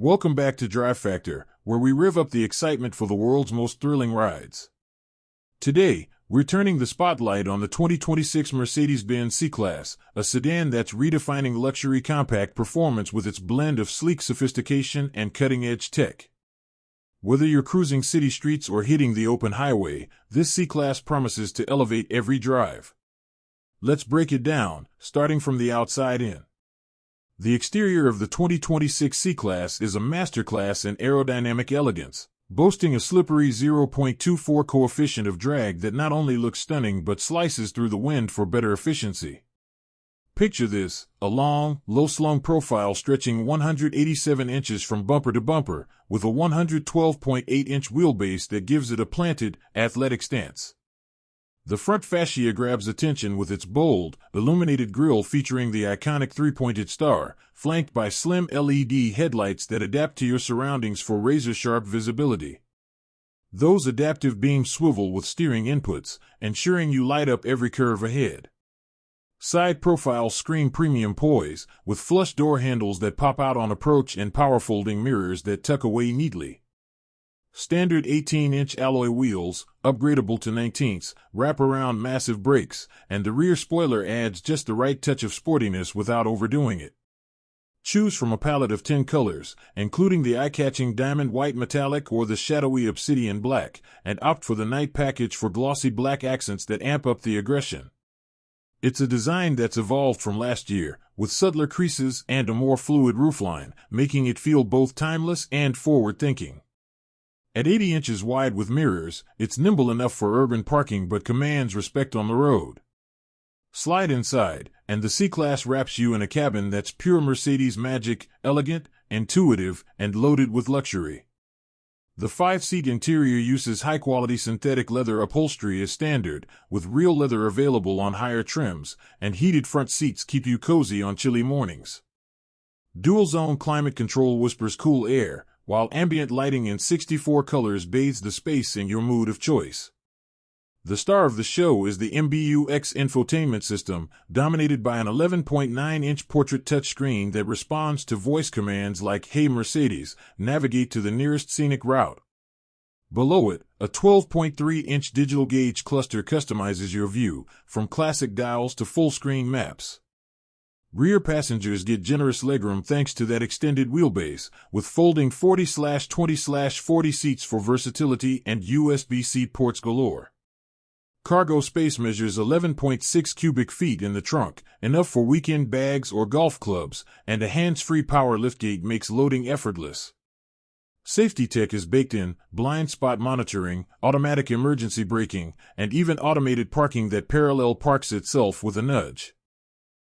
Welcome back to DriveFactor, where we rev up the excitement for the world's most thrilling rides. Today, we're turning the spotlight on the 2026 Mercedes-Benz C-Class, a sedan that's redefining luxury compact performance with its blend of sleek sophistication and cutting-edge tech. Whether you're cruising city streets or hitting the open highway, this C-Class promises to elevate every drive. Let's break it down, starting from the outside in. The exterior of the 2026 C-Class is a masterclass in aerodynamic elegance, boasting a slippery 0.24 coefficient of drag that not only looks stunning but slices through the wind for better efficiency. Picture this, a long, low-slung profile stretching 187 inches from bumper to bumper, with a 112.8-inch wheelbase that gives it a planted, athletic stance. The front fascia grabs attention with its bold, illuminated grille featuring the iconic three-pointed star, flanked by slim LED headlights that adapt to your surroundings for razor-sharp visibility. Those adaptive beams swivel with steering inputs, ensuring you light up every curve ahead. Side profiles scream premium poise, with flush door handles that pop out on approach and power-folding mirrors that tuck away neatly. Standard 18-inch alloy wheels, upgradable to 19s, wrap around massive brakes, and the rear spoiler adds just the right touch of sportiness without overdoing it. Choose from a palette of 10 colors, including the eye-catching diamond white metallic or the shadowy obsidian black, and opt for the night package for glossy black accents that amp up the aggression. It's a design that's evolved from last year, with subtler creases and a more fluid roofline, making it feel both timeless and forward-thinking. At 80 inches wide with mirrors, it's nimble enough for urban parking but commands respect on the road. Slide inside, and the C-Class wraps you in a cabin that's pure Mercedes magic, elegant, intuitive, and loaded with luxury. The 5-seat interior uses high-quality synthetic leather upholstery as standard, with real leather available on higher trims, and heated front seats keep you cozy on chilly mornings. Dual-zone climate control whispers cool air, while ambient lighting in 64 colors bathes the space in your mood of choice. The star of the show is the MBUX infotainment system, dominated by an 11.9-inch portrait touchscreen that responds to voice commands like "Hey Mercedes, navigate to the nearest scenic route." Below it, a 12.3-inch digital gauge cluster customizes your view, from classic dials to full-screen maps. Rear passengers get generous legroom thanks to that extended wheelbase, with folding 40/20/40 seats for versatility and USB-C ports galore. Cargo space measures 11.6 cubic feet in the trunk, enough for weekend bags or golf clubs, and a hands-free power liftgate makes loading effortless. Safety tech is baked in: blind spot monitoring, automatic emergency braking, and even automated parking that parallel parks itself with a nudge.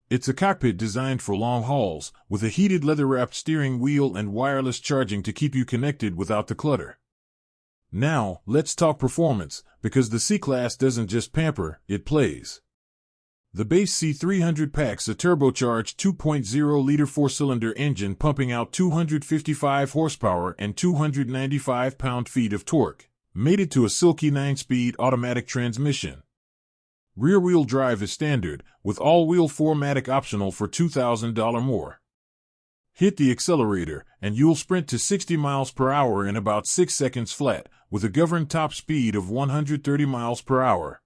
It's a cockpit designed for long hauls, with a heated leather-wrapped steering wheel and wireless charging to keep you connected without the clutter. Now, let's talk performance, because the C-Class doesn't just pamper, it plays. The base C300 packs a turbocharged 2.0-liter four-cylinder engine pumping out 255 horsepower and 295 pound-feet of torque, mated to a silky 9-speed automatic transmission. Rear-wheel drive is standard, with all-wheel 4MATIC optional for $2,000 more. Hit the accelerator, and you'll sprint to 60 miles per hour in about 6 seconds flat, with a governed top speed of 130 miles per hour.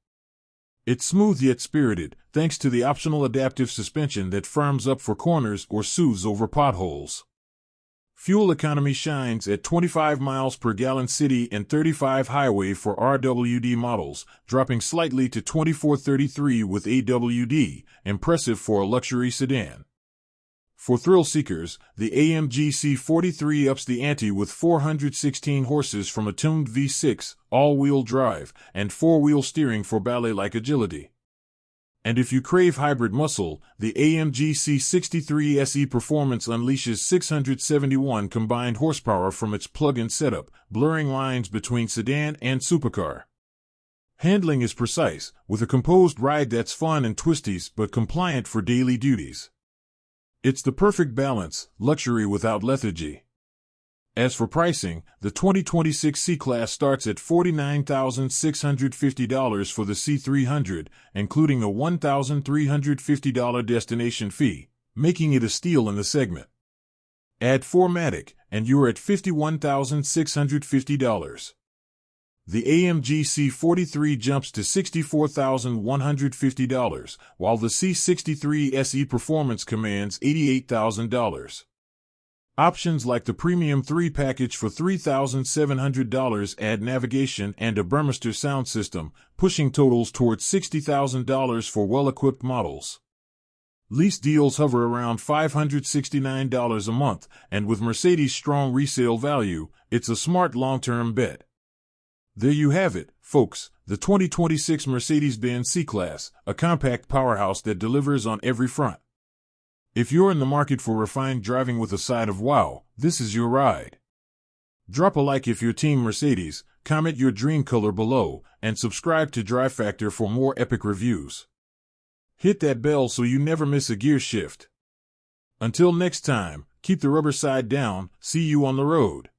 It's smooth yet spirited, thanks to the optional adaptive suspension that firms up for corners or soothes over potholes. Fuel economy shines at 25 miles per gallon city and 35 highway for RWD models, dropping slightly to 24.33 with AWD, impressive for a luxury sedan. For thrill seekers, the AMG C ups the ante with 416 horses from a tuned V6, all-wheel drive, and four-wheel steering for ballet-like agility. And if you crave hybrid muscle, the AMG C SE Performance unleashes 671 combined horsepower from its plug-in setup, blurring lines between sedan and supercar. Handling is precise, with a composed ride that's fun in twisties but compliant for daily duties. It's the perfect balance, luxury without lethargy. As for pricing, the 2026 C-Class starts at $49,650 for the C300, including a $1,350 destination fee, making it a steal in the segment. Add 4MATIC, and you're at $51,650. The AMG C43 jumps to $64,150, while the C63 SE Performance commands $88,000. Options like the Premium 3 package for $3,700 add navigation and a Burmester sound system, pushing totals towards $60,000 for well-equipped models. Lease deals hover around $569 a month, and with Mercedes' strong resale value, it's a smart long-term bet. There you have it, folks, the 2026 Mercedes-Benz C-Class, a compact powerhouse that delivers on every front. If you're in the market for refined driving with a side of wow, this is your ride. Drop a like if you're Team Mercedes, comment your dream color below, and subscribe to DriveFactor for more epic reviews. Hit that bell so you never miss a gear shift. Until next time, keep the rubber side down, see you on the road.